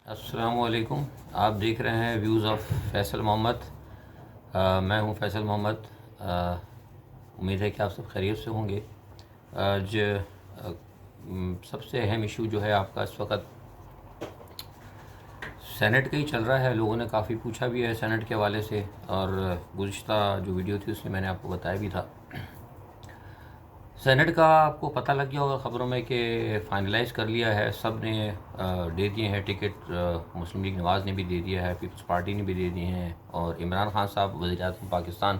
السلام علیکم. آپ دیکھ رہے ہیں ویوز آف فیصل محمد. میں ہوں فیصل محمد. امید ہے کہ آپ سب خیریت سے ہوں گے. آج سب سے اہم ایشو جو ہے آپ کا اس وقت سینٹ کا ہی چل رہا ہے. لوگوں نے کافی پوچھا بھی ہے سینٹ کے حوالے سے، اور گزشتہ جو ویڈیو تھی اس میں نے آپ کو بتایا بھی تھا. سینٹ کا آپ کو پتہ لگ گیا ہوگا خبروں میں کہ فائنلائز کر لیا ہے. سب نے دے دیے ہیں ٹکٹ. مسلم لیگ نواز نے بھی دے دیا ہے، پیپلز پارٹی نے بھی دے دیے ہیں، اور عمران خان صاحب وزیر اعظم پاکستان،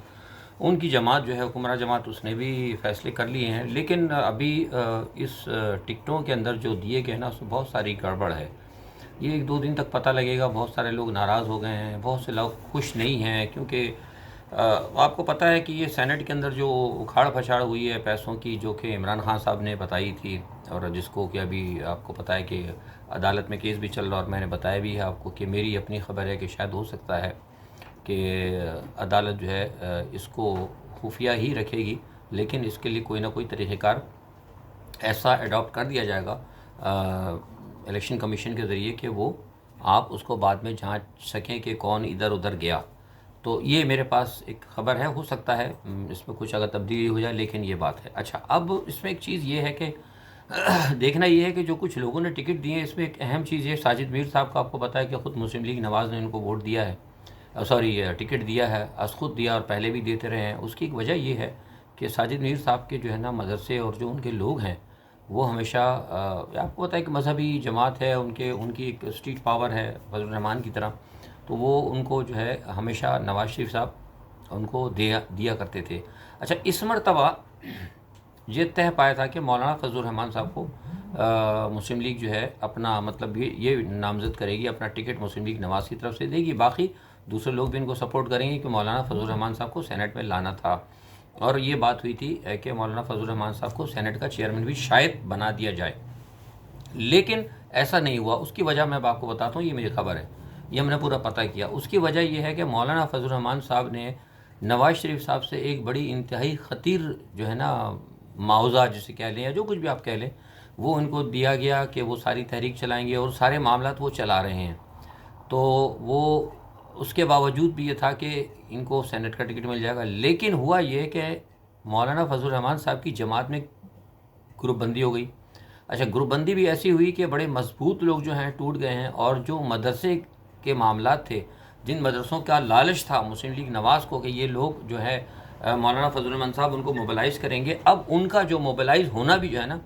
ان کی جماعت جو ہے حکمراں جماعت، اس نے بھی فیصلے کر لیے ہیں. لیکن ابھی اس ٹکٹوں کے اندر جو دیے گئے نا اس میں بہت ساری گڑبڑ ہے. یہ 1-2 دن تک پتہ لگے گا. بہت سارے لوگ ناراض ہو گئے ہیں، بہت سے لوگ خوش نہیں ہیں، کیونکہ آپ کو پتہ ہے کہ یہ سینٹ کے اندر جو اکھاڑ پھچھاڑ ہوئی ہے پیسوں کی، جو کہ عمران خان صاحب نے بتائی تھی، اور جس کو کہ ابھی آپ کو پتہ ہے کہ عدالت میں کیس بھی چل رہا، اور میں نے بتایا بھی ہے آپ کو کہ میری اپنی خبر ہے کہ شاید ہو سکتا ہے کہ عدالت جو ہے اس کو خفیہ ہی رکھے گی، لیکن اس کے لیے کوئی نہ کوئی طریقہ کار ایسا اڈاپٹ کر دیا جائے گا الیکشن کمیشن کے ذریعے کہ وہ آپ اس کو بعد میں جانچ سکیں کہ کون ادھر ادھر گیا. تو یہ میرے پاس ایک خبر ہے. ہو سکتا ہے اس میں کچھ اگر تبدیلی ہو جائے، لیکن یہ بات ہے. اچھا، اب اس میں ایک چیز یہ ہے کہ دیکھنا یہ ہے کہ جو کچھ لوگوں نے ٹکٹ دیے، اس میں ایک اہم چیز یہ ساجد میر صاحب کا آپ کو پتہ ہے کہ خود مسلم لیگ نواز نے ان کو ووٹ دیا ہے، ٹکٹ دیا ہے، از خود دیا، اور پہلے بھی دیتے رہے ہیں. اس کی ایک وجہ یہ ہے کہ ساجد میر صاحب کے جو ہے نا مدرسے اور جو ان کے لوگ ہیں وہ ہمیشہ آپ کو پتہ ہے کہ مذہبی جماعت ہے، ان کی ایک اسٹریٹ پاور ہے فضل الرحمان کی طرح. تو وہ ان کو جو ہے ہمیشہ نواز شریف صاحب ان کو دیا کرتے تھے. اچھا، اس مرتبہ یہ طے پایا تھا کہ مولانا فضل الرحمان صاحب کو مسلم لیگ جو ہے اپنا مطلب یہ نامزد کرے گی، اپنا ٹکٹ مسلم لیگ نواز کی طرف سے دے گی. باقی دوسرے لوگ بھی ان کو سپورٹ کریں گے کہ مولانا فضل الرحمان صاحب کو سینٹ میں لانا تھا. اور یہ بات ہوئی تھی کہ مولانا فضل الرحمان صاحب کو سینٹ کا چیئرمین بھی شاید بنا دیا جائے، لیکن ایسا نہیں ہوا. اس کی وجہ میں آپ کو بتاتا ہوں، یہ میری خبر ہے، یہ ہم نے پورا پتہ کیا. اس کی وجہ یہ ہے کہ مولانا فضل الرحمان صاحب نے نواز شریف صاحب سے ایک بڑی انتہائی خطیر جو ہے نا معاوضہ جسے کہہ لیں یا جو کچھ بھی آپ کہہ لیں، وہ ان کو دیا گیا کہ وہ ساری تحریک چلائیں گے، اور سارے معاملات وہ چلا رہے ہیں. تو وہ اس کے باوجود بھی یہ تھا کہ ان کو سینٹ کا ٹکٹ مل جائے گا. لیکن ہوا یہ کہ مولانا فضل الرحمان صاحب کی جماعت میں گروپ بندی ہو گئی. اچھا، گروپ بندی بھی ایسی ہوئی کہ بڑے مضبوط لوگ جو ہیں ٹوٹ گئے ہیں، اور جو مدرسے کے معاملات تھے، جن مدرسوں کا لالچ تھا مسلم لیگ نواز کو کہ یہ لوگ جو ہے مولانا فضل الرحمان صاحب ان کو موبلائز کریں گے، اب ان کا جو موبلائز ہونا بھی جو ہے نا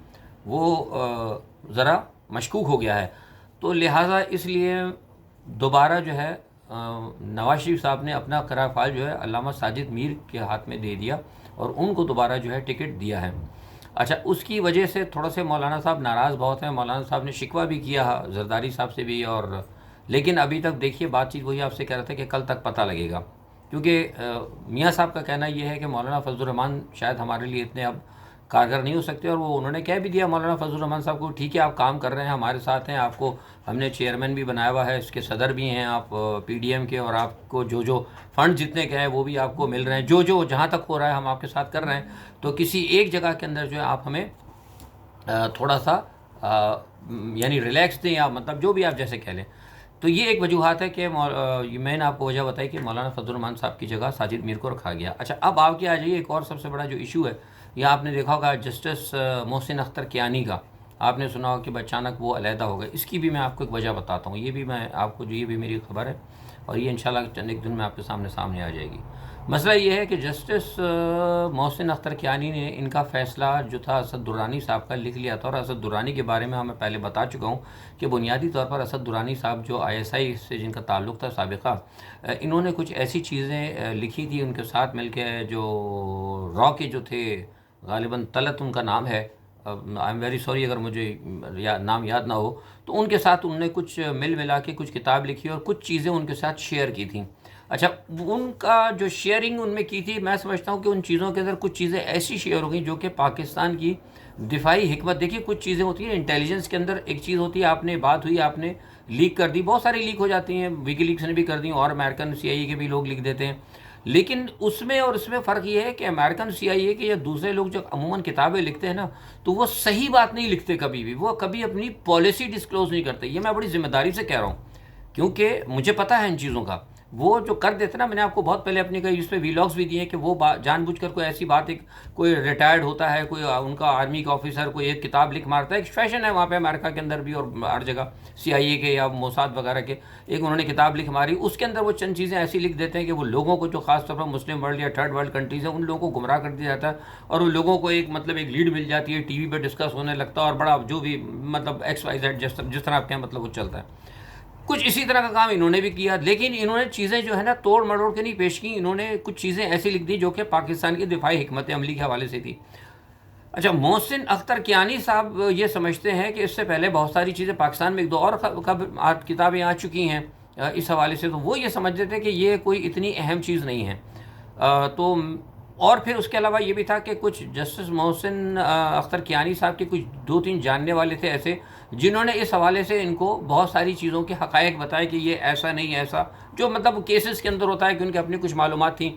وہ ذرا مشکوک ہو گیا ہے. تو لہٰذا اس لیے دوبارہ جو ہے نواز شریف صاحب نے اپنا قرار فعال جو ہے علامہ ساجد میر کے ہاتھ میں دے دیا، اور ان کو دوبارہ جو ہے ٹکٹ دیا ہے. اچھا، اس کی وجہ سے تھوڑا سے مولانا صاحب ناراض بہت ہیں. مولانا صاحب نے شکوہ بھی کیا زرداری صاحب سے بھی، اور لیکن ابھی تک دیکھیے بات چیت وہی آپ سے کہہ رہا تھا کہ کل تک پتہ لگے گا. کیونکہ میاں صاحب کا کہنا یہ ہے کہ مولانا فضل الرحمان شاید ہمارے لیے اتنے اب کارگر نہیں ہو سکتے، اور وہ انہوں نے کہہ بھی دیا مولانا فضل الرحمان صاحب کو، ٹھیک ہے آپ کام کر رہے ہیں، ہمارے ساتھ ہیں، آپ کو ہم نے چیئرمین بھی بنایا ہوا ہے، اس کے صدر بھی ہیں آپ پی ڈی ایم کے، اور آپ کو جو فنڈ جتنے کے ہیں وہ بھی آپ کو مل رہے ہیں، جو جہاں تک ہو رہا ہے ہم آپ کے ساتھ کر رہے ہیں. تو کسی ایک جگہ کے اندر جو ہے آپ ہمیں تھوڑا سا یعنی ریلیکس دیں، یا مطلب جو بھی آپ جیسے کہہ لیں. تو یہ ایک وجوہات ہے کہ میں نے آپ کو وجہ بتائی کہ مولانا فضل الرحمان صاحب کی جگہ ساجد میر کو رکھا گیا. اچھا، اب آپ کے آ جائیے ایک اور سب سے بڑا جو ایشو ہے، یہ آپ نے دیکھا ہوگا جسٹس محسن اختر کیانی کا. آپ نے سنا ہوگا کہ اچانک وہ علیحدہ ہو گئے. اس کی بھی میں آپ کو ایک وجہ بتاتا ہوں، یہ بھی میں آپ کو یہ بھی میری خبر ہے، اور یہ انشاءاللہ چند ایک دن میں آپ کے سامنے آ جائے گی. مسئلہ یہ ہے کہ جسٹس محسن اختر کیانی نے ان کا فیصلہ جو تھا اسد درانی صاحب کا لکھ لیا تھا. اور اسد درانی کے بارے میں میں پہلے بتا چکا ہوں کہ بنیادی طور پر اسد درانی صاحب جو آئی ایس آئی سے جن کا تعلق تھا سابقہ، انہوں نے کچھ ایسی چیزیں لکھی تھی ان کے ساتھ مل کے، جو را کے جو تھے، غالباً طلعت ان کا نام ہے، آئی ایم ویری سوری اگر مجھے نام یاد نہ ہو. تو ان کے ساتھ انہوں نے کچھ ملا کے کچھ کتاب لکھی اور کچھ چیزیں ان کے ساتھ شیئر کی تھیں. اچھا، ان کا جو شیئرنگ ان میں کی تھی، میں سمجھتا ہوں کہ ان چیزوں کے اندر کچھ چیزیں ایسی شیئر ہو گئیں جو کہ پاکستان کی دفاعی حکمت، دیکھیے کچھ چیزیں ہوتی ہیں انٹیلیجنس کے اندر، ایک چیز ہوتی ہے آپ نے بات ہوئی آپ نے لیک کر دی، بہت ساری لیک ہو جاتی ہیں، ویکی لیکس نے بھی کر دی، اور امریکن سی آئی اے کے بھی لوگ لکھ دیتے ہیں. لیکن اس میں اور اس میں فرق یہ ہے کہ امریکن CIA کے یا دوسرے لوگ جو عموماً کتابیں لکھتے ہیں نا، تو وہ صحیح بات نہیں لکھتے کبھی بھی، وہ کبھی اپنی پالیسی ڈسکلوز نہیں کرتے. یہ میں بڑی ذمہ داری سے کہہ رہا ہوں کیونکہ مجھے پتہ ہے ان چیزوں کا. وہ جو کر دیتے نا، میں نے آپ کو بہت پہلے اپنی کئی اس پہ ویلاگس بھی دیے کہ وہ جان بوجھ کر کوئی ایسی بات، ایک کوئی ریٹائرڈ ہوتا ہے، کوئی ان کا آرمی کا آفیسر کوئی ایک کتاب لکھ مارتا ہے. ایک فیشن ہے وہاں پہ امریکہ کے اندر بھی اور ہر جگہ CIA کے یا موساد وغیرہ کے، ایک انہوں نے کتاب لکھ ماری، اس کے اندر وہ چند چیزیں ایسی لکھ دیتے ہیں کہ وہ لوگوں کو جو خاص طور پر مسلم ورلڈ یا تھرڈ ورلڈ کنٹریز ہیں ان لوگوں کو گمراہ کر دیا جاتا ہے، اور ان لوگوں کو ایک مطلب ایک لیڈ مل جاتی ہے، ٹی وی پہ ڈسکس ہونے لگتا ہے، اور بڑا جو بھی مطلب XYZ جس طرح آپ کہیں مطلب وہ چلتا ہے. کچھ اسی طرح کا کام انہوں نے بھی کیا، لیکن انہوں نے چیزیں جو ہے نا توڑ مڑوڑ کے نہیں پیش کی. انہوں نے کچھ چیزیں ایسی لکھ دی جو کہ پاکستان کی دفاعی حکمت عملی کے حوالے سے تھی. اچھا، محسن اختر کیانی صاحب یہ سمجھتے ہیں کہ اس سے پہلے بہت ساری چیزیں پاکستان میں ایک دو اور کتابیں آ چکی ہیں اس حوالے سے، تو وہ یہ سمجھتے تھے کہ یہ کوئی اتنی اہم چیز نہیں ہے. تو اور پھر اس کے علاوہ یہ بھی تھا کہ کچھ جسٹس محسن اختر کیانی صاحب کے کچھ 2-3 جاننے والے تھے ایسے، جنہوں نے اس حوالے سے ان کو بہت ساری چیزوں کے حقائق بتائے کہ یہ ایسا نہیں ایسا، جو مطلب کیسز کے اندر ہوتا ہے کہ ان کے اپنی کچھ معلومات تھیں.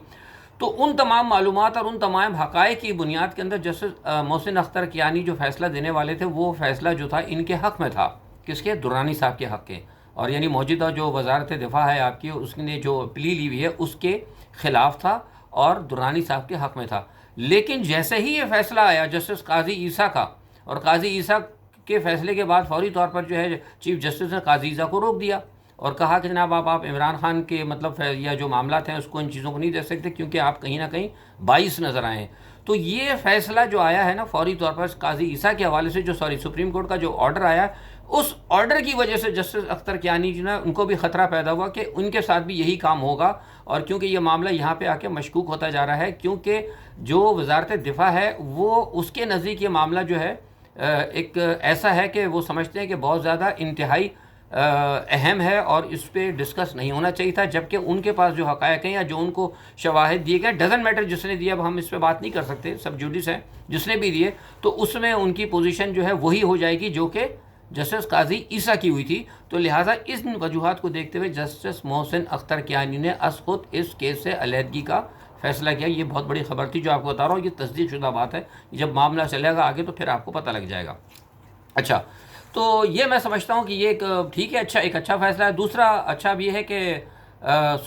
تو ان تمام معلومات اور ان تمام حقائق کی بنیاد کے اندر جسٹس محسن اختر کیانی جو فیصلہ دینے والے تھے، وہ فیصلہ جو تھا ان کے حق میں تھا. کس کے؟ درانی صاحب کے حق کے. اور یعنی موجودہ جو وزارت دفاع ہے آپ کی، اس نے جو پلی لی ہوئی ہے اس کے خلاف تھا اور درانی صاحب کے حق میں تھا. لیکن جیسے ہی یہ فیصلہ آیا جسٹس قاضی عیسیٰ کا، اور قاضی عیسیٰ کے فیصلے کے بعد فوری طور پر جو ہے چیف جسٹس نے قاضی عیسیٰ کو روک دیا اور کہا کہ جناب آپ عمران خان کے مطلب یا جو معاملات ہیں اس کو ان چیزوں کو نہیں دے سکتے کیونکہ آپ کہیں نہ کہیں باعث نظر آئے ہیں. تو یہ فیصلہ جو آیا ہے نا فوری طور پر قاضی عیسیٰ کے حوالے سے، جو سپریم کورٹ کا جو آرڈر آیا، اس آرڈر کی وجہ سے جسٹس اختر کیانی جو نا ان کو بھی خطرہ پیدا ہوا کہ ان کے ساتھ بھی یہی کام ہوگا. اور کیونکہ یہ معاملہ یہاں پہ آ کے مشکوک ہوتا جا رہا ہے، کیونکہ جو وزارت دفاع ہے وہ اس کے نزدیک یہ معاملہ جو ہے ایک ایسا ہے کہ وہ سمجھتے ہیں کہ بہت زیادہ انتہائی اہم ہے اور اس پہ ڈسکس نہیں ہونا چاہیے تھا. جبکہ ان کے پاس جو حقائق ہیں یا جو ان کو شواہد دیے گئے، ڈزنٹ میٹر جس نے دیا، اب ہم اس پہ بات نہیں کر سکتے، سب جوڈس ہیں، جس نے بھی دیے تو اس میں ان کی پوزیشن جو ہے وہی ہو جائے گی جو کہ جسٹس قاضی عیسیٰ کی ہوئی تھی. تو لہٰذا ان وجوہات کو دیکھتے ہوئے جسٹس محسن اختر کیانی نے از خود اس کیس سے علیحدگی کا فیصلہ کیا. یہ بہت بڑی خبر تھی جو آپ کو بتا رہا ہوں، یہ تصدیق شدہ بات ہے. جب معاملہ چلے گا آگے تو پھر آپ کو پتہ لگ جائے گا. اچھا، تو یہ میں سمجھتا ہوں کہ یہ ایک ٹھیک ہے، ایک اچھا فیصلہ ہے. دوسرا اچھا اب یہ ہے کہ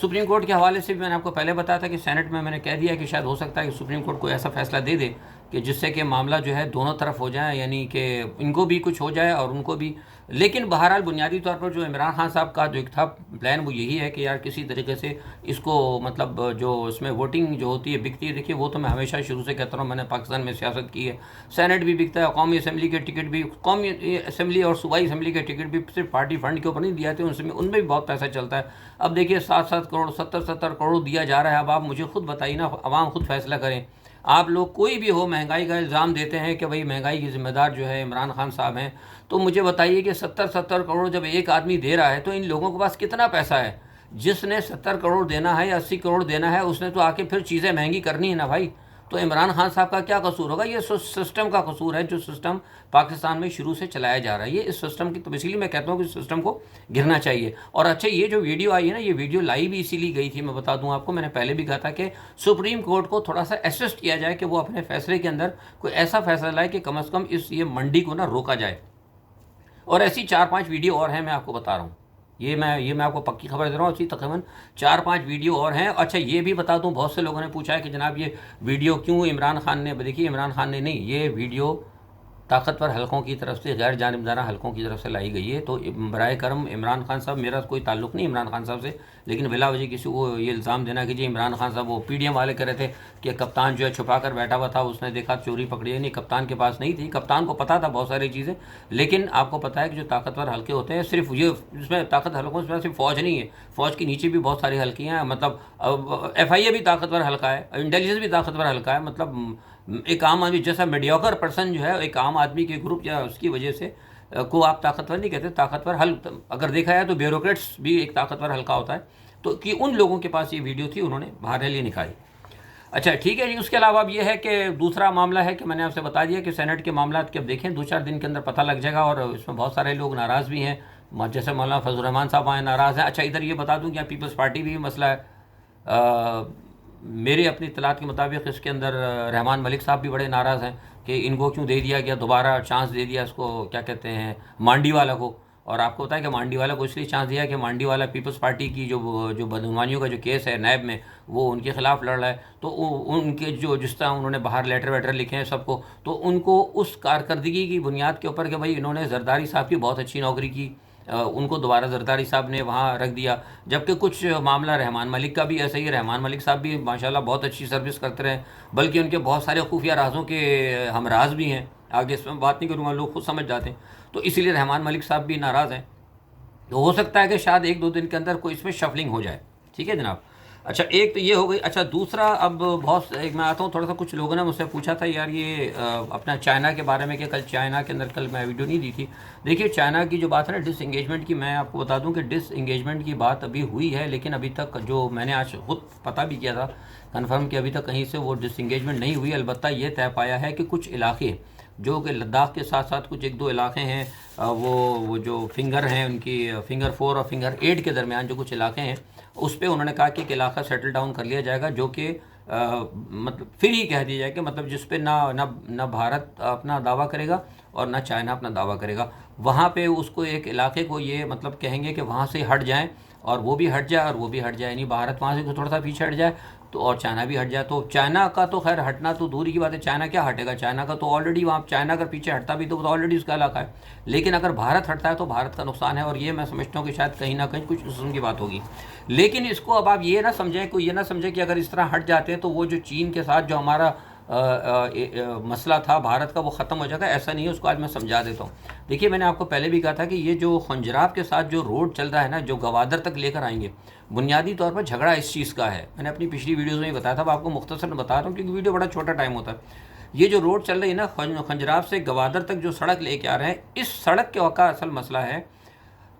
سپریم کورٹ کے حوالے سے بھی میں نے آپ کو پہلے بتایا تھا کہ سینٹ میں نے کہہ دیا کہ شاید ہو سکتا ہے کہ سپریم کورٹ کوئی ایسا فیصلہ دے دے کہ جس سے کہ معاملہ جو ہے دونوں طرف ہو جائیں، یعنی کہ ان کو بھی کچھ ہو جائے اور ان کو بھی. لیکن بہرحال بنیادی طور پر جو عمران خان صاحب کا جو ایک تھا پلان وہ یہی ہے کہ یار کسی طریقے سے اس کو مطلب جو اس میں ووٹنگ جو ہوتی ہے بکتی ہے. دیکھیے وہ تو میں ہمیشہ شروع سے کہتا ہوں، میں نے پاکستان میں سیاست کی ہے، سینٹ بھی بکتا ہے، قومی اسمبلی کے ٹکٹ بھی، قومی اسمبلی اور صوبائی اسمبلی کے ٹکٹ بھی صرف پارٹی فنڈ کے اوپر نہیں دیا جاتے، ان میں بھی بہت پیسہ چلتا ہے. اب دیکھیے 7-7 کروڑ 70 کروڑ دیا جا رہا ہے. اب آپ مجھے خود بتائیے نا، عوام خود فیصلہ کریں. آپ لوگ کوئی بھی ہو مہنگائی کا الزام دیتے ہیں کہ بھئی مہنگائی کی ذمہ دار جو ہے عمران خان صاحب ہیں، تو مجھے بتائیے کہ 70 کروڑ جب ایک آدمی دے رہا ہے تو ان لوگوں کے پاس کتنا پیسہ ہے؟ جس نے 70 کروڑ دینا ہے یا 80 کروڑ دینا ہے اس نے تو آ کے پھر چیزیں مہنگی کرنی ہے نا بھائی. تو عمران خان صاحب کا کیا قصور ہوگا؟ یہ سسٹم کا قصور ہے جو سسٹم پاکستان میں شروع سے چلایا جا رہا ہے. یہ اس سسٹم کی، تو اسی لیے میں کہتا ہوں کہ اس سسٹم کو گرنا چاہیے. اور اچھا، یہ جو ویڈیو آئی ہے نا، یہ ویڈیو لائی بھی اسی لیے گئی تھی. میں بتا دوں آپ کو، میں نے پہلے بھی کہا تھا کہ سپریم کورٹ کو تھوڑا سا اسسٹ کیا جائے کہ وہ اپنے فیصلے کے اندر کوئی ایسا فیصلہ لائے کہ کم از کم یہ منڈی کو نا روکا جائے. اور ایسی 4-5 ویڈیو اور ہیں، میں آپ کو بتا رہا ہوں. یہ میں آپ کو پکی خبر دے رہا ہوں، اسی تقریباً 4-5 ویڈیو اور ہیں. اچھا، یہ بھی بتا دوں، بہت سے لوگوں نے پوچھا ہے کہ جناب یہ ویڈیو کیوں عمران خان نے، دیکھیے عمران خان نے نہیں، یہ ویڈیو طاقتور حلقوں کی طرف سے، غیر جانبدارہ حلقوں کی طرف سے لائی گئی ہے. تو برائے کرم عمران خان صاحب، میرا کوئی تعلق نہیں عمران خان صاحب سے، لیکن بلا وجہ کسی کو یہ الزام دینا کہ جی عمران خان صاحب، وہ PDM والے کہہ رہے تھے کہ کپتان جو ہے چھپا کر بیٹھا ہوا تھا، اس نے دیکھا چوری پکڑی ہے. نہیں، کپتان کے پاس نہیں تھی، کپتان کو پتا تھا بہت ساری چیزیں. لیکن آپ کو پتا ہے کہ جو طاقتور حلقے ہوتے ہیں، صرف یہ اس میں طاقت حلقوں سے صرف فوج نہیں ہے، فوج کے نیچے بھی بہت ساری حلقیاں ہیں. مطلب FIA بھی طاقتور حلقہ ہے، انٹیلیجنس بھی طاقتور حلقہ ہے. مطلب ایک عام آدمی جیسا میڈیوکر پرسن جو ہے، ایک عام آدمی کے گروپ یا اس کی وجہ سے کو آپ طاقتور نہیں کہتے. طاقتور حلقہ اگر دیکھا جائے تو بیوروکریٹس بھی ایک طاقتور حلقہ ہوتا ہے. تو کہ ان لوگوں کے پاس یہ ویڈیو تھی، انہوں نے باہر لیے نکالی. اچھا ٹھیک ہے جی. اس کے علاوہ اب یہ ہے کہ دوسرا معاملہ ہے کہ میں نے آپ سے بتا دیا کہ سینٹ کے معاملات کے اب دیکھیں 2-4 دن کے اندر پتہ لگ جائے گا. اور اس میں بہت سارے لوگ ناراض بھی ہیں، جیسے مولانا فضل الرحمان صاحب آئے ناراض ہیں. اچھا ادھر یہ بتا دوں کہ پیپلز پارٹی بھی مسئلہ ہے. میرے اپنی اطلاعات کے مطابق اس کے اندر رحمان ملک صاحب بھی بڑے ناراض ہیں کہ ان کو کیوں دے دیا گیا، دوبارہ چانس دے دیا اس کو، کیا کہتے ہیں، مانڈی والا کو. اور آپ کو پتا ہے کہ مانڈی والا کو اس لیے چانس دیا کہ مانڈی والا پیپلز پارٹی کی جو بدعنوانیوں کا جو کیس ہے نیب میں، وہ ان کے خلاف لڑ رہا ہے. تو ان کے جو جس طرح انہوں نے باہر لیٹر ویٹر لکھے ہیں سب کو، تو ان کو اس کارکردگی کی بنیاد کے اوپر کہ بھائی انہوں نے زرداری صاحب کی بہت اچھی نوکری کی، ان کو دوبارہ زرداری صاحب نے وہاں رکھ دیا. جبکہ کچھ معاملہ رحمان ملک کا بھی ایسا ہی ہے، رحمان ملک صاحب بھی ماشاءاللہ بہت اچھی سروس کرتے رہے، بلکہ ان کے بہت سارے خفیہ رازوں کے ہم راز بھی ہیں. آگے اس میں بات نہیں کروں گا، لوگ خود سمجھ جاتے ہیں. تو اسی لیے رحمان ملک صاحب بھی ناراض ہیں. تو ہو سکتا ہے کہ شاید ایک دو دن کے اندر کوئی اس میں شفلنگ ہو جائے. ٹھیک ہے جناب. اچھا ایک تو یہ ہو گئی. اچھا دوسرا، اب ایک میں آتا ہوں تھوڑا سا، کچھ لوگوں نے مجھ سے پوچھا تھا یار یہ اپنا چائنا کے بارے میں، کہ کل چائنا کے اندر، کل میں ویڈیو نہیں دی تھی. دیکھیے چائنا کی جو بات ہے نا ڈس انگیجمنٹ کی، میں آپ کو بتا دوں کہ ڈس انگیجمنٹ کی بات ابھی ہوئی ہے، لیکن ابھی تک جو میں نے آج خود پتہ بھی کیا تھا کنفرم، کہ ابھی تک کہیں سے وہ ڈس انگیجمنٹ نہیں ہوئی. البتہ یہ طے پایا ہے کہ کچھ علاقے جو کہ لداخ کے ساتھ ساتھ کچھ ایک دو علاقے ہیں، وہ جو فنگر ہیں ان کی، فنگر 4 اور فنگر 8 کے درمیان جو کچھ علاقے ہیں، اس پہ انہوں نے کہا کہ ایک علاقہ سیٹل ڈاؤن کر لیا جائے گا، جو کہ مطلب پھر ہی کہہ دیا جائے کہ مطلب جس پہ نہ بھارت اپنا دعویٰ کرے گا اور نہ چائنا اپنا دعویٰ کرے گا. وہاں پہ اس کو ایک علاقے کو یہ مطلب کہیں گے کہ وہاں سے ہٹ جائیں، اور وہ بھی ہٹ جائے اور وہ بھی ہٹ جائے، یعنی بھارت وہاں سے تھوڑا سا پیچھے ہٹ جائے تو اور چائنا بھی ہٹ جائے. تو چائنا کا تو خیر ہٹنا تو دوری کی بات ہے، چائنا کیا ہٹے گا، چائنا کا تو آلریڈی وہاں، چائنا اگر پیچھے ہٹتا بھی تو آلریڈی اس کا علاقہ ہے. لیکن اگر بھارت ہٹتا ہے تو بھارت کا نقصان ہے، اور یہ میں سمجھتا ہوں کہ شاید کہیں نہ کہیں کچھ قسم کی بات ہوگی. لیکن اس کو اب آپ یہ نہ سمجھیں، کوئی یہ نہ سمجھے کہ اگر اس طرح ہٹ جاتے ہیں تو وہ جو چین کے ساتھ جو ہمارا مسئلہ تھا بھارت کا، وہ ختم ہو جائے گا. ایسا نہیں ہے، اس کو آج میں سمجھا دیتا ہوں. دیکھیے میں نے آپ کو پہلے بھی کہا تھا کہ یہ جو خنجراب کے ساتھ جو روڈ چل رہا ہے نا، جو گوادر تک لے کر آئیں گے، بنیادی طور پر جھگڑا اس چیز کا ہے. میں نے اپنی پچھلی ویڈیوز میں بتایا تھا، اب آپ کو مختصر بتا رہا ہوں کیونکہ ویڈیو بڑا چھوٹا ٹائم ہوتا ہے. یہ جو روڈ چل رہی ہے نا خنجراب سے گوادر تک جو سڑک لے کے آ رہے ہیں، اس سڑک کے کا اصل مسئلہ ہے،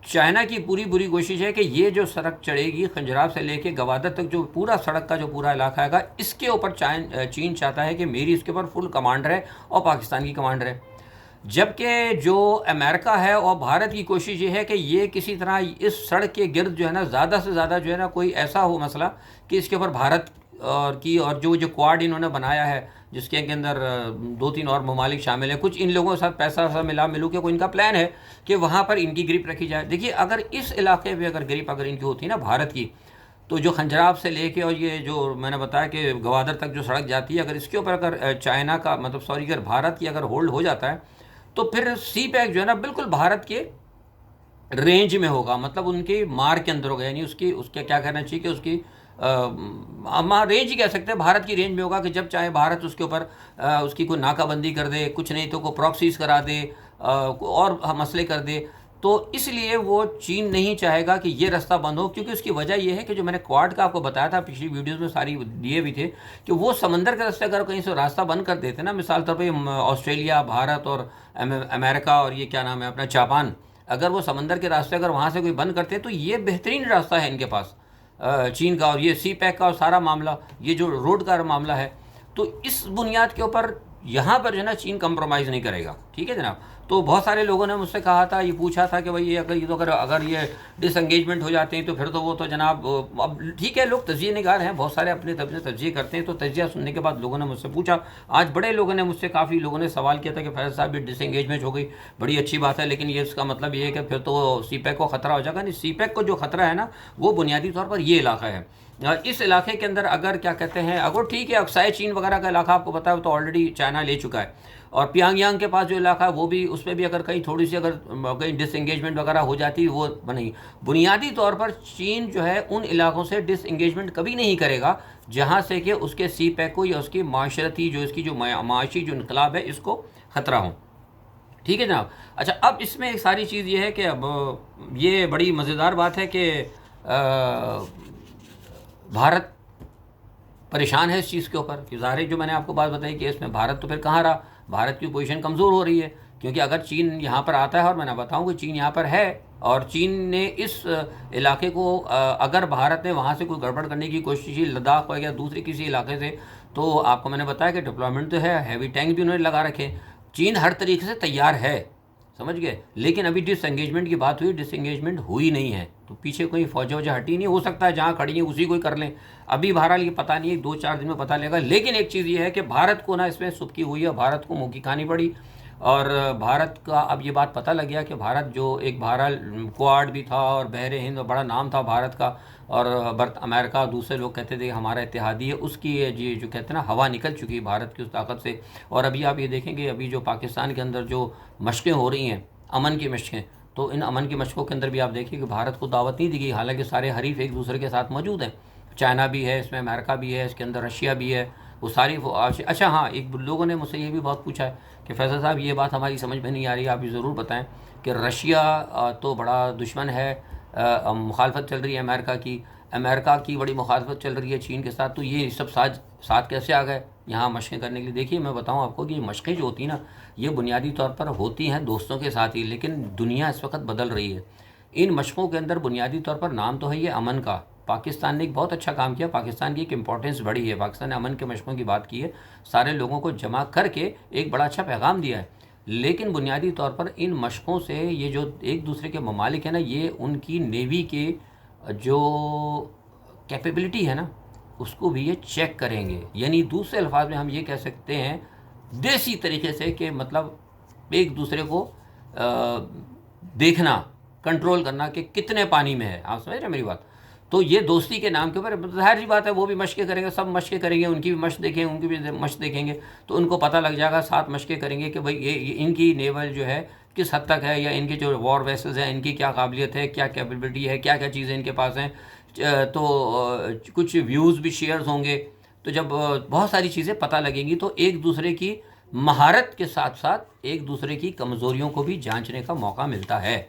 چائنا کی پوری بری کوشش ہے کہ یہ جو سڑک چڑھے گی خنجراب سے لے کے گوادر تک، جو پورا سڑک کا جو پورا علاقہ ہے گا، اس کے اوپر چین چاہتا ہے کہ میری اس کے اوپر فل کمانڈ رہے اور پاکستان کی کمانڈ رہے. جبکہ جو امریکہ ہے اور بھارت کی کوشش یہ ہے کہ یہ کسی طرح اس سڑک کے گرد جو ہے نا زیادہ سے زیادہ جو ہے نا کوئی ایسا ہو مسئلہ کہ اس کے اوپر بھارت اور جو کوارڈ انہوں نے بنایا ہے، جس کے اندر 2-3 اور ممالک شامل ہیں، کچھ ان لوگوں کے ساتھ پیسہ ملو کے کوئی ان کا پلان ہے کہ وہاں پر ان کی گرپ رکھی جائے. دیکھیے اگر اس علاقے پہ اگر گرپ اگر ان کی ہوتی نا بھارت کی، تو جو خنجراب سے لے کے اور یہ جو میں نے بتایا کہ گوادر تک جو سڑک جاتی ہے، اگر اس کے اوپر اگر چائنا کا مطلب اگر بھارت کی اگر ہولڈ ہو جاتا ہے، تو پھر سی پیک جو ہے نا بالکل بھارت کے رینج میں ہوگا، مطلب ان کی مار کے اندر ہوگا، یعنی اس کے کیا کہنا چاہیے کہ اس کی رینج ہی کہہ سکتے ہیں، بھارت کی رینج میں ہوگا کہ جب چاہے بھارت اس کے اوپر اس کی کوئی ناکہ بندی کر دے، کچھ نہیں تو کوئی پراکسیز کرا دے اور مسئلے کر دے. تو اس لیے وہ چین نہیں چاہے گا کہ یہ راستہ بند ہو، کیونکہ اس کی وجہ یہ ہے کہ جو میں نے کوارڈ کا آپ کو بتایا تھا پچھلی ویڈیوز میں ساری دیے بھی تھے، کہ وہ سمندر کے راستے اگر کہیں سے راستہ بند کر دیتے نا، مثال طور پہ آسٹریلیا، بھارت اور امریکہ اور یہ کیا نام ہے اپنا جاپان، اگر وہ سمندر کے راستے اگر وہاں سے کوئی بند کرتے ہیں تو یہ بہترین راستہ ہے ان کے پاس چین کا، اور یہ سی پیک کا اور سارا معاملہ، یہ جو روڈ کا معاملہ ہے، تو اس بنیاد کے اوپر یہاں پر جو ہے نا چین کمپرومائز نہیں کرے گا. ٹھیک ہے جناب. تو بہت سارے لوگوں نے مجھ سے کہا تھا، یہ پوچھا تھا کہ بھائی اگر یہ ڈس انگیجمنٹ ہو جاتے ہیں تو پھر تو وہ تو جناب اب ٹھیک ہے، لوگ تجزیہ نگار ہیں، بہت سارے اپنے تجزیہ کرتے ہیں. تو تجزیہ سننے کے بعد لوگوں نے مجھ سے پوچھا، آج بڑے لوگوں نے مجھ سے، کافی لوگوں نے سوال کیا تھا کہ فیض صاحب یہ ڈس انگیجمنٹ ہو گئی، بڑی اچھی بات ہے، لیکن یہ اس کا مطلب یہ ہے کہ پھر تو سی پیک کو خطرہ ہو جائے گا. نہیں، سی پیک کو جو خطرہ ہے نا وہ بنیادی طور پر یہ علاقہ ہے. اس علاقے کے اندر اگر کیا کہتے ہیں، اگر ٹھیک ہے اکسائے چین وغیرہ کا علاقہ آپ کو پتا ہے تو آلریڈی چائنا لے چکا ہے، اور پیانگ یانگ کے پاس جو علاقہ ہے وہ بھی، اس میں بھی اگر کہیں تھوڑی سی اگر کہیں ڈس انگیجمنٹ وغیرہ ہو جاتی وہ نہیں. بنیادی طور پر چین جو ہے ان علاقوں سے ڈس انگیجمنٹ کبھی نہیں کرے گا جہاں سے کہ اس کے سی پیک کو یا اس کی معاشرتی جو اس کی جو معاشی جو انقلاب ہے اس کو خطرہ ہو. ٹھیک ہے جناب. اچھا اب اس میں ایک ساری چیز یہ ہے کہ اب یہ بڑی مزیدار بات ہے کہ بھارت پریشان ہے اس چیز کے اوپر، کہ ظاہر جو میں نے آپ کو بات بتائی کہ اس میں بھارت تو پھر کہاں رہا، بھارت کی پوزیشن کمزور ہو رہی ہے، کیونکہ اگر چین یہاں پر آتا ہے، اور میں نے بتاؤں کہ چین یہاں پر ہے، اور چین نے اس علاقے کو اگر بھارت نے وہاں سے کوئی گڑبڑ کرنے کی کوشش کی، لداخ یا دوسرے کسی علاقے سے، تو آپ کو میں نے بتایا کہ ڈپلوائمنٹ تو ہے، ہیوی ٹینک بھی انہوں نے لگا رکھے. چین ہر طریقے سے تیار ہے، سمجھ گئے. لیکن ابھی ڈس انگیجمنٹ کی بات ہوئی, ڈس انگیجمنٹ ہوئی نہیں ہے, تو پیچھے کوئی فوجیں وجہ ہٹی نہیں. ہو سکتا ہے جہاں کھڑی ہیں اسی کو ہی کر لیں. ابھی بہرحال یہ پتہ نہیں ہے, 2-4 دن میں پتہ لگے گا. لیکن ایک چیز یہ ہے کہ بھارت کو نا اس میں سبکی ہوئی ہے, بھارت کو منہ کی کھانی پڑی. اور بھارت کا اب یہ بات پتہ لگ گیا کہ بھارت جو ایک بہرحال کوآڈ بھی تھا اور بحر ہند بڑا نام تھا بھارت کا, اور امریکہ دوسرے لوگ کہتے تھے کہ ہمارا اتحادی ہے, اس کی یہ جو کہتے ہیں نا ہوا نکل چکی ہے بھارت کی اس طاقت سے. اور ابھی آپ یہ دیکھیں گے ابھی جو پاکستان کے اندر جو مشقیں ہو رہی ہیں, امن کی مشقیں, تو ان امن کی مشقوں کے اندر بھی آپ دیکھیں کہ بھارت کو دعوت نہیں دی گئی, حالانکہ سارے حریف ایک دوسرے کے ساتھ موجود ہیں. چائنا بھی ہے اس میں, امریکہ بھی ہے اس کے اندر, رشیا بھی ہے, وہ ساری. اچھا ہاں, ایک لوگوں نے مجھ سے یہ بھی بہت پوچھا ہے کہ فیصل صاحب یہ بات ہماری سمجھ میں نہیں آ رہی, آپ یہ ضرور بتائیں کہ رشیا تو بڑا دشمن ہے, مخالفت چل رہی ہے امریکہ کی بڑی مخالفت چل رہی ہے چین کے ساتھ, تو یہ سب ساتھ کیسے آ گئے یہاں مشقیں کرنے کے لیے. دیکھیے میں بتاؤں آپ کو کہ یہ مشقیں جو ہوتی ہیں نا, یہ بنیادی طور پر ہوتی ہیں دوستوں کے ساتھ ہی, لیکن دنیا اس وقت بدل رہی ہے. ان مشقوں کے اندر بنیادی طور پر نام تو ہے یہ امن کا. پاکستان نے ایک بہت اچھا کام کیا, پاکستان کی ایک امپورٹنس بڑھی ہے, پاکستان نے امن کے مشقوں کی بات کی ہے, سارے لوگوں کو جمع کر کے ایک بڑا اچھا پیغام دیا ہے. لیکن بنیادی طور پر ان مشقوں سے یہ جو ایک دوسرے کے ممالک ہیں نا, یہ ان کی نیوی کے جو کیپیبلٹی ہے نا اس کو بھی یہ چیک کریں گے. یعنی دوسرے الفاظ میں ہم یہ کہہ سکتے ہیں دیسی طریقے سے کہ مطلب ایک دوسرے کو دیکھنا, کنٹرول کرنا کہ کتنے پانی میں ہے. آپ سمجھ رہے ہیں میری بات؟ تو یہ دوستی کے نام کے اوپر ظاہر سی بات ہے, وہ بھی مشقیں کریں گے, سب مشقیں کریں گے, ان کی بھی مشق دیکھیں, ان کی بھی مشق دیکھیں گے, تو ان کو پتہ لگ جائے گا. ساتھ مشقیں کریں گے کہ بھئی یہ ان کی نیول جو ہے کس حد تک ہے, یا ان کے جو وار ویسلز ہیں ان کی کیا قابلیت ہے, کیا کیپیبلٹی ہے, کیا کیا چیزیں ان کے پاس ہیں. تو کچھ ویوز بھی شیئرز ہوں گے. تو جب بہت ساری چیزیں پتہ لگیں گی تو ایک دوسرے کی مہارت کے ساتھ ساتھ ایک دوسرے کی کمزوریوں کو بھی جانچنے کا موقع ملتا ہے.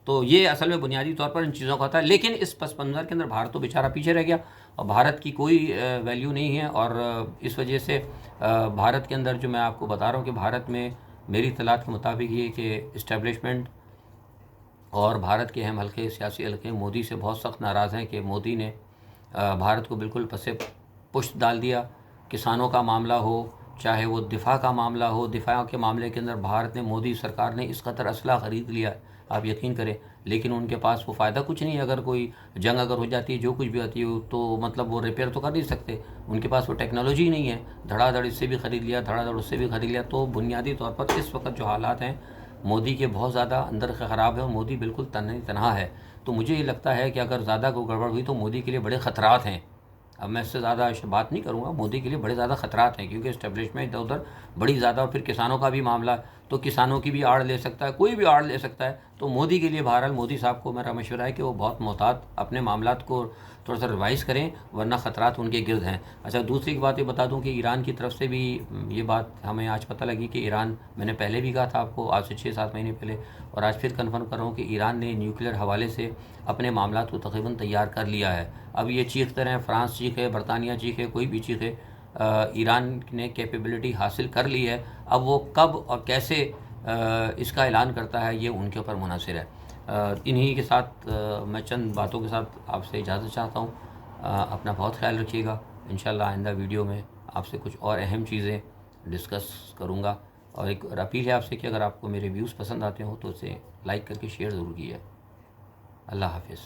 تو یہ اصل میں بنیادی طور پر ان چیزوں کا ہوتا ہے. لیکن اس پس منظر کے اندر بھارت تو بیچارہ پیچھے رہ گیا, اور بھارت کی کوئی ویلیو نہیں ہے. اور اس وجہ سے بھارت کے اندر جو میں آپ کو بتا رہا ہوں کہ بھارت میں میری اطلاعات کے مطابق یہ کہ اسٹیبلشمنٹ اور بھارت کے اہم حلقے, سیاسی حلقے مودی سے بہت سخت ناراض ہیں کہ مودی نے بھارت کو بالکل پس پشت ڈال دیا. کسانوں کا معاملہ ہو, چاہے وہ دفاع کا معاملہ ہو, دفاع کے معاملے کے اندر بھارت نے, مودی سرکار نے اس قدر اسلحہ خرید لیا ہے آپ یقین کریں, لیکن ان کے پاس وہ فائدہ کچھ نہیں ہے. اگر کوئی جنگ اگر ہو جاتی ہے, جو کچھ بھی آتی ہے, تو مطلب وہ ریپیئر تو کر نہیں سکتے, ان کے پاس وہ ٹیکنالوجی نہیں ہے. دھڑا دھڑ اس سے بھی خرید لیا, دھڑا دھڑ اس سے بھی خرید لیا. تو بنیادی طور پر اس وقت جو حالات ہیں مودی کے بہت زیادہ اندر خراب ہے, اور مودی بالکل تنہا ہے. تو مجھے یہ لگتا ہے کہ اگر زیادہ کوئی گڑبڑ ہوئی تو مودی کے لیے بڑے خطرات ہیں. اب میں اس سے زیادہ بات نہیں کروں گا, مودی کے لیے بڑے زیادہ خطرات ہیں, کیونکہ اسٹیبلشمنٹ ادھر بڑی زیادہ, اور پھر کسانوں کا بھی معاملہ, تو کسانوں کی بھی آڑ لے سکتا ہے, کوئی بھی آڑ لے سکتا ہے. تو مودی کے لیے بہرحال مودی صاحب کو میرا مشورہ ہے کہ وہ بہت محتاط اپنے معاملات کو تھوڑا سا ریوائز کریں, ورنہ خطرات ان کے گرد ہیں. اچھا دوسری بات یہ بتا دوں کہ ایران کی طرف سے بھی یہ بات ہمیں آج پتہ لگی کہ ایران, میں نے پہلے بھی کہا تھا آپ کو, آج سے 6-7 مہینے پہلے, اور آج پھر کنفرم کر رہا ہوں کہ ایران نے نیوکلیر حوالے سے اپنے معاملات کو تقریباً تیار کر لیا ہے. اب یہ چیختے رہیں, فرانس چیخے, برطانیہ چیخے, کوئی بھی چیخے, ایران نے کیپیبلٹی حاصل کر لی ہے. اب وہ کب اور کیسے اس کا اعلان کرتا ہے یہ ان کے اوپر منحصر ہے. انہی کے ساتھ میں چند باتوں کے ساتھ آپ سے اجازت چاہتا ہوں. اپنا بہت خیال رکھیے گا. انشاءاللہ آئندہ ویڈیو میں آپ سے کچھ اور اہم چیزیں ڈسکس کروں گا. اور ایک اپیل ہے آپ سے کہ اگر آپ کو میرے ویوز پسند آتے ہوں تو اسے لائک کر کے شیئر ضرور کیجیے. اللہ حافظ.